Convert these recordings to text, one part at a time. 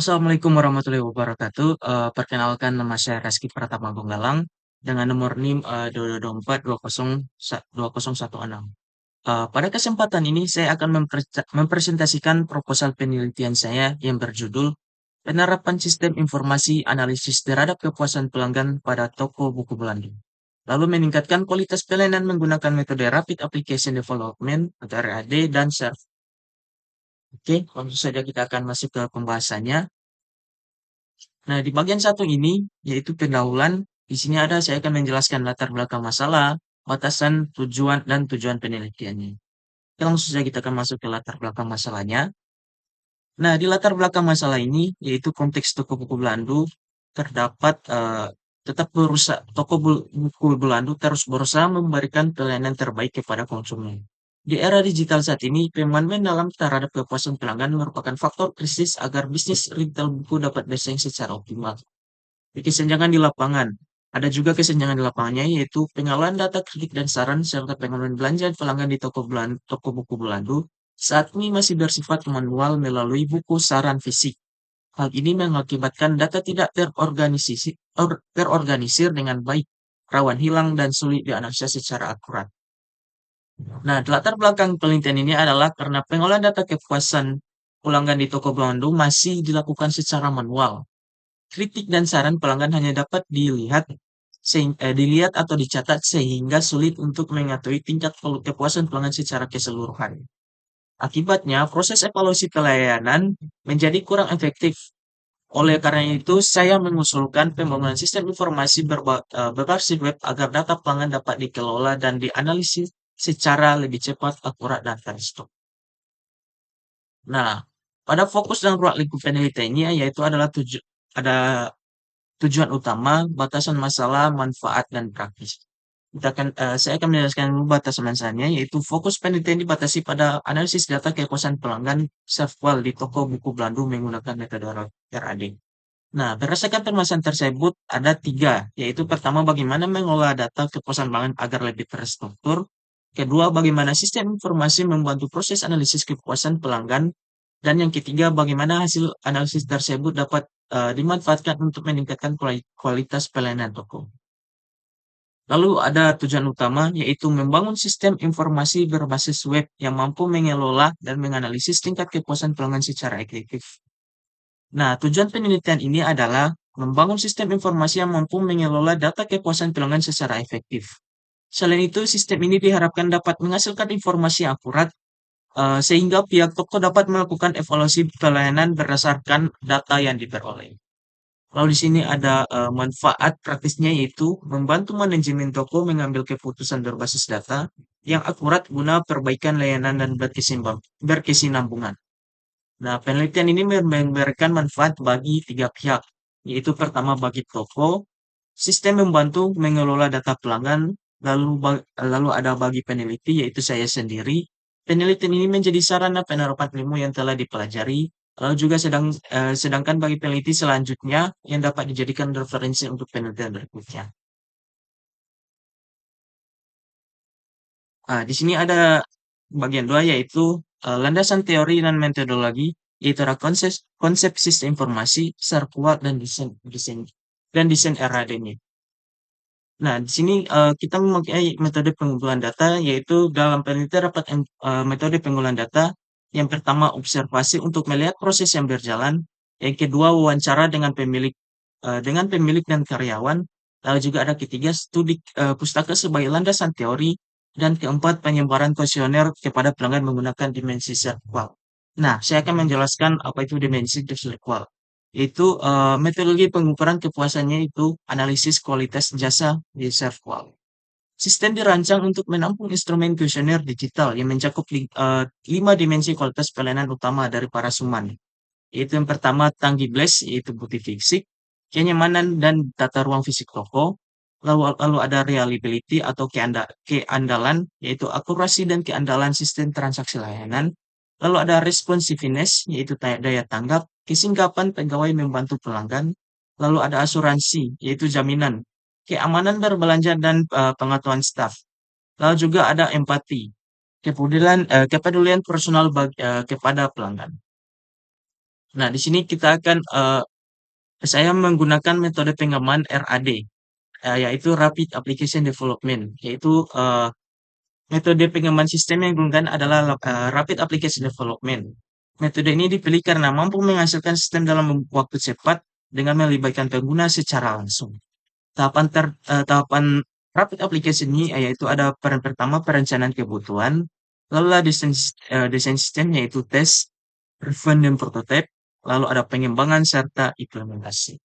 Assalamualaikum warahmatullahi wabarakatuh. Perkenalkan nama saya Reski Pratama Bonggalang dengan nomor NIM 22420116. Pada kesempatan ini saya akan mempresentasikan proposal penelitian saya yang berjudul Penerapan Sistem Informasi Analisis Terhadap Kepuasan Pelanggan pada Toko Buku Belanda, lalu meningkatkan kualitas pelayanan menggunakan metode Rapid Application Development atau RAD dan SERV. Oke, langsung saja kita akan masuk ke pembahasannya. Nah, di bagian satu ini, yaitu pendahuluan, di sini saya akan menjelaskan latar belakang masalah, batasan, tujuan, dan tujuan penelitiannya. Oke, langsung saja kita akan masuk ke latar belakang masalahnya. Nah, di latar belakang masalah ini, yaitu konteks toko buku Belandu, terdapat tetap berusaha, buku Belandu terus berusaha memberikan pelayanan terbaik kepada konsumen. Di era digital saat ini, pemanfaatan dalam terhadap kepuasan pelanggan merupakan faktor krisis agar bisnis retail buku dapat bersaing secara optimal. Di kesenjangan di lapangan. Ada juga kesenjangan di lapangannya, yaitu pengolahan data kritik dan saran serta pengelolaan belanja pelanggan di toko buku Belandu saat ini masih bersifat manual melalui buku saran fisik. Hal ini mengakibatkan data tidak terorganisir dengan baik, rawan hilang dan sulit dianalisa secara akurat. Nah, latar belakang penelitian ini adalah karena pengolahan data kepuasan pelanggan di toko Belandu masih dilakukan secara manual. Kritik dan saran pelanggan hanya dapat dilihat atau dicatat sehingga sulit untuk mengetahui tingkat kepuasan pelanggan secara keseluruhan. Akibatnya, proses evaluasi pelayanan menjadi kurang efektif. Oleh karena itu, saya mengusulkan pembangunan sistem informasi berbasis web agar data pelanggan dapat dikelola dan dianalisis secara lebih cepat, akurat, dan terstruktur. Nah, pada fokus dan ruang lingkup penelitiannya yaitu ada tujuan utama, batasan masalah, manfaat, dan praktis. Saya akan menjelaskan dulu batasan masalahnya, yaitu fokus penelitian dibatasi pada analisis data kepuasan pelanggan self-well di toko buku Belandu menggunakan metode RAD. Nah, berdasarkan permasalahan tersebut, ada tiga, yaitu pertama, bagaimana mengolah data kepuasan pelanggan agar lebih terstruktur. Kedua, bagaimana sistem informasi membantu proses analisis kepuasan pelanggan. Dan yang ketiga, bagaimana hasil analisis tersebut dapat dimanfaatkan untuk meningkatkan kualitas pelayanan toko. Lalu ada tujuan utama, yaitu membangun sistem informasi berbasis web yang mampu mengelola dan menganalisis tingkat kepuasan pelanggan secara efektif. Nah, tujuan penelitian ini adalah membangun sistem informasi yang mampu mengelola data kepuasan pelanggan secara efektif. Selain itu, sistem ini diharapkan dapat menghasilkan informasi yang akurat, sehingga pihak toko dapat melakukan evaluasi pelayanan berdasarkan data yang diperoleh. Lalu di sini ada manfaat praktisnya, yaitu membantu manajemen toko mengambil keputusan berbasis data yang akurat guna perbaikan layanan dan berkesinambungan. Nah, penelitian ini memberikan manfaat bagi tiga pihak, yaitu pertama bagi toko, sistem membantu mengelola data pelanggan, lalu ada bagi peneliti, yaitu saya sendiri. Penelitian ini menjadi sarana penerapan ilmu yang telah dipelajari, lalu juga sedangkan bagi peneliti selanjutnya yang dapat dijadikan referensi untuk penelitian berikutnya. Nah, di sini ada bagian dua, yaitu landasan teori dan metodologi, yaitu ada konsep sistem informasi, serkuat, dan desain RAD-nya. Nah, di sini kita memakai metode pengumpulan data, yaitu dalam penelitian dapat metode pengumpulan data. Yang pertama, observasi untuk melihat proses yang berjalan. Yang kedua, wawancara dengan pemilik dan karyawan. Lalu juga ada ketiga, studi pustaka sebagai landasan teori. Dan keempat, penyebaran kuesioner kepada pelanggan menggunakan dimensi SERQUAL. Nah, saya akan menjelaskan apa itu dimensi SERQUAL. Itu metodologi pengukuran kepuasannya itu analisis kualitas jasa di SERQUAL. Sistem dirancang untuk menampung instrumen kuesioner digital yang mencakup 5 dimensi kualitas pelayanan utama dari para suman. Yaitu yang pertama tangibles, yaitu bukti fisik, kenyamanan dan tata ruang fisik toko. Lalu ada reliability atau keandalan, yaitu akurasi dan keandalan sistem transaksi layanan. Lalu ada responsiveness, yaitu daya tanggap, kesinggapan pegawai membantu pelanggan. Lalu ada asuransi, yaitu jaminan, keamanan berbelanja dan pengetahuan staf. Lalu juga ada empati, kepedulian personal kepada pelanggan. Nah, di sini kita akan saya menggunakan metode pengembangan RAD, yaitu Rapid Application Development, yaitu metode pengembangan sistem yang digunakan adalah Rapid Application Development. Metode ini dipilih karena mampu menghasilkan sistem dalam waktu cepat dengan melibatkan pengguna secara langsung. Tahapan Rapid Application ini yaitu ada peran pertama perencanaan kebutuhan, lalu ada desain sistem yaitu tes, review dan prototype, lalu ada pengembangan serta implementasi.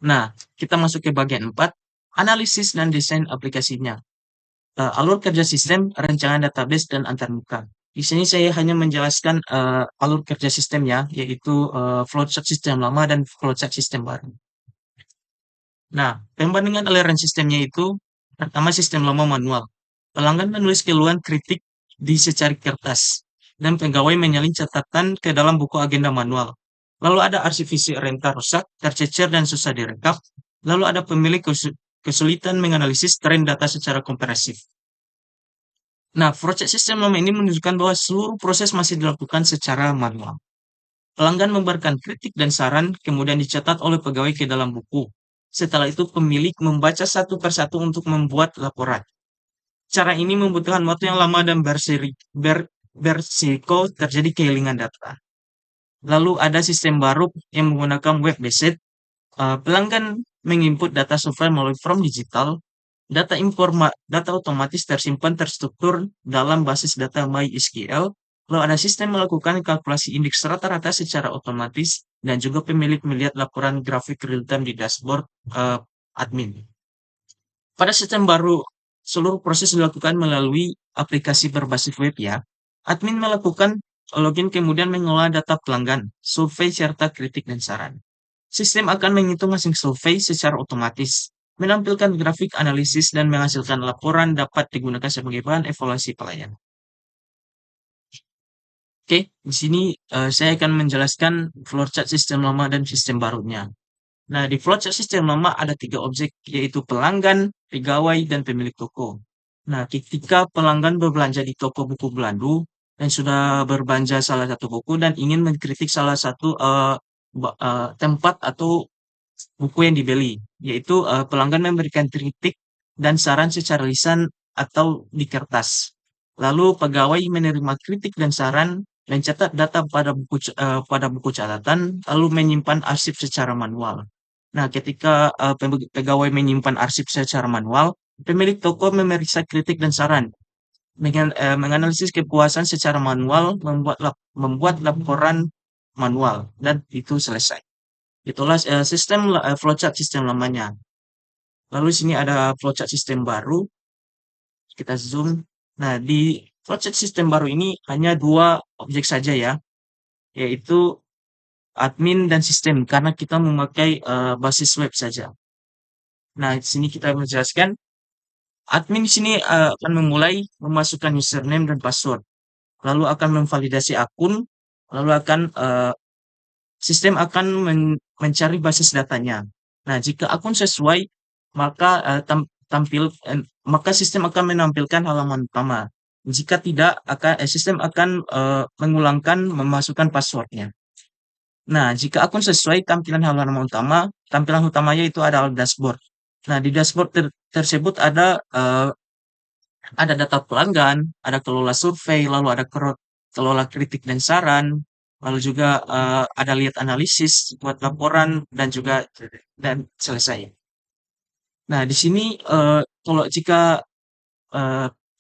Nah, kita masuk ke bagian 4, analisis dan desain aplikasinya. Alur kerja sistem, rancangan database, dan antarmuka. Di sini saya hanya menjelaskan alur kerja sistemnya, yaitu flowchart sistem lama dan flowchart sistem baru. Nah, perbandingan aliran sistemnya itu, pertama sistem lama manual. Pelanggan menulis keluhan kritik di secari kertas, dan pegawai menyalin catatan ke dalam buku agenda manual. Lalu ada arsip visi renta rusak, tercecer, dan susah direkap. Lalu ada pemilik kesulitan menganalisis tren data secara komprehensif. Nah, proses sistem lama ini menunjukkan bahwa seluruh proses masih dilakukan secara manual. Pelanggan memberikan kritik dan saran, kemudian dicatat oleh pegawai ke dalam buku. Setelah itu, pemilik membaca satu persatu untuk membuat laporan. Cara ini membutuhkan waktu yang lama dan bersiko terjadi kehilangan data. Lalu ada sistem baru yang menggunakan web-based. Pelanggan menginput data software melalui form digital. Data otomatis tersimpan terstruktur dalam basis data MySQL. Lalu ada sistem melakukan kalkulasi indeks rata-rata secara otomatis dan juga pemilik melihat laporan grafik real-time di dashboard admin. Pada sistem baru, seluruh proses dilakukan melalui aplikasi berbasis web ya. Admin melakukan login kemudian mengolah data pelanggan, survei serta kritik dan saran. Sistem akan menghitung hasil survei secara otomatis, menampilkan grafik analisis dan menghasilkan laporan dapat digunakan sebagai bahan evaluasi pelayanan. Oke, di sini saya akan menjelaskan flowchart sistem lama dan sistem barunya. Nah, di flowchart sistem lama ada 3 objek, yaitu pelanggan, pegawai, dan pemilik toko. Nah, ketika pelanggan berbelanja di toko buku Belandu dan sudah berbelanja salah satu buku dan ingin mengkritik salah satu tempat atau buku yang dibeli, yaitu pelanggan memberikan kritik dan saran secara lisan atau di kertas. Lalu pegawai menerima kritik dan saran, mencatat data pada buku catatan, lalu menyimpan arsip secara manual. Nah, ketika pegawai menyimpan arsip secara manual, pemilik toko memeriksa kritik dan saran, menganalisis kepuasan secara manual, membuat laporan manual, dan itu selesai. Itulah sistem flowchart sistem lamanya. Lalu sini ada flowchart sistem baru. Kita zoom. Nah, di flowchart sistem baru ini hanya 2 objek saja ya, yaitu admin dan sistem karena kita memakai basis web saja. Nah, di sini kita menjelaskan admin di sini akan memulai memasukkan username dan password, lalu akan memvalidasi akun, lalu akan sistem akan mencari basis datanya. Nah, jika akun sesuai, maka maka sistem akan menampilkan halaman utama. Jika tidak, sistem akan mengulangkan memasukkan passwordnya. Nah, jika akun sesuai tampilan utamanya itu adalah dashboard. Nah, di dashboard tersebut ada data pelanggan, ada kelola survei, lalu ada kelola kritik dan saran, lalu juga ada lihat analisis buat laporan dan selesai. Nah, di sini kalau jika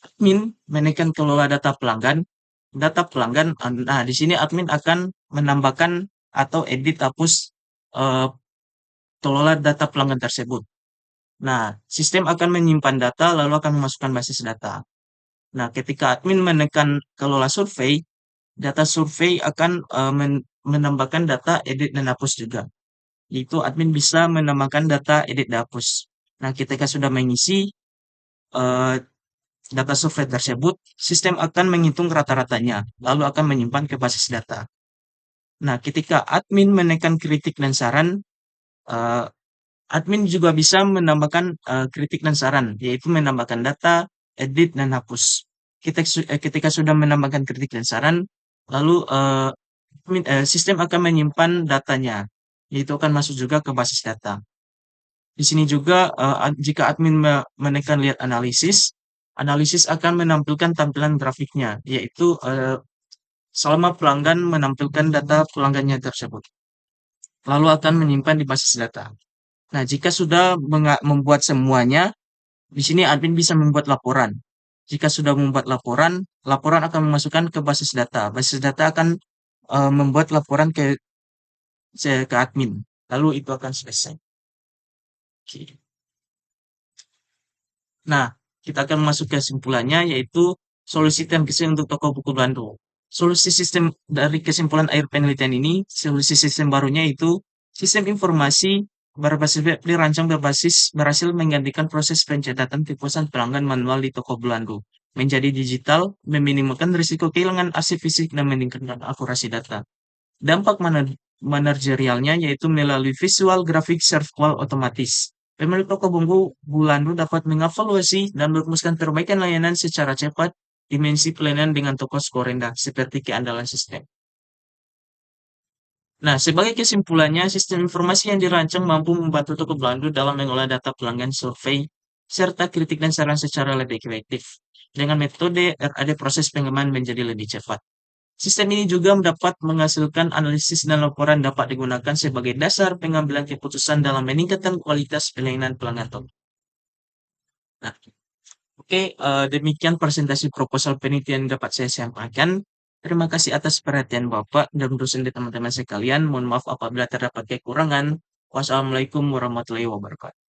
admin menekan kelola data pelanggan, nah di sini admin akan menambahkan atau edit hapus kelola data pelanggan tersebut. Nah, sistem akan menyimpan data lalu akan memasukkan basis data. Nah, ketika admin menekan kelola survei, data survei akan menambahkan data edit dan hapus juga. Itu admin bisa menambahkan data edit dan hapus. Nah, ketika sudah mengisi data survei tersebut, sistem akan menghitung rata-ratanya, lalu akan menyimpan ke basis data. Nah, ketika admin menekan kritik dan saran, admin juga bisa menambahkan kritik dan saran, yaitu menambahkan data, edit, dan hapus. Ketika sudah menambahkan kritik dan saran, lalu sistem akan menyimpan datanya, yaitu akan masuk juga ke basis data. Di sini juga jika admin menekan lihat analisis, analisis akan menampilkan tampilan grafiknya, yaitu selama pelanggan menampilkan data pelanggannya tersebut, lalu akan menyimpan di basis data. Nah, jika sudah membuat semuanya, di sini admin bisa membuat laporan. Jika sudah membuat laporan, laporan akan memasukkan ke basis data. Basis data akan membuat laporan ke admin. Lalu itu akan selesai. Oke. Nah, kita akan masuk ke kesimpulannya, yaitu solusi TMKC untuk toko buku Bandung. Solusi sistem dari kesimpulan akhir penelitian ini, solusi sistem barunya itu sistem informasi berbasis web dirancang berhasil menggantikan proses pencatatan tipusan pelanggan manual di toko Belando menjadi digital, meminimalkan risiko kehilangan arsip fisik dan meningkatkan akurasi data. Dampak manajerialnya yaitu melalui visual grafik serve call otomatis. Pemilik toko buku Bulando dapat mengevaluasi dan merumuskan perbaikan layanan secara cepat, dimensi pelayanan dengan toko skor rendah, seperti keandalan sistem. Nah, sebagai kesimpulannya, sistem informasi yang dirancang mampu membantu toko Bulando dalam mengolah data pelanggan survei, serta kritik dan saran secara lebih efektif. Dengan metode RAD proses pengembangan menjadi lebih cepat. Sistem ini juga dapat menghasilkan analisis dan laporan dapat digunakan sebagai dasar pengambilan keputusan dalam meningkatkan kualitas pelayanan pelanggan toko. Nah, oke, demikian presentasi proposal penelitian yang dapat saya sampaikan. Terima kasih atas perhatian Bapak dan dosen di teman-teman sekalian. Mohon maaf apabila terdapat kekurangan. Wassalamualaikum warahmatullahi wabarakatuh.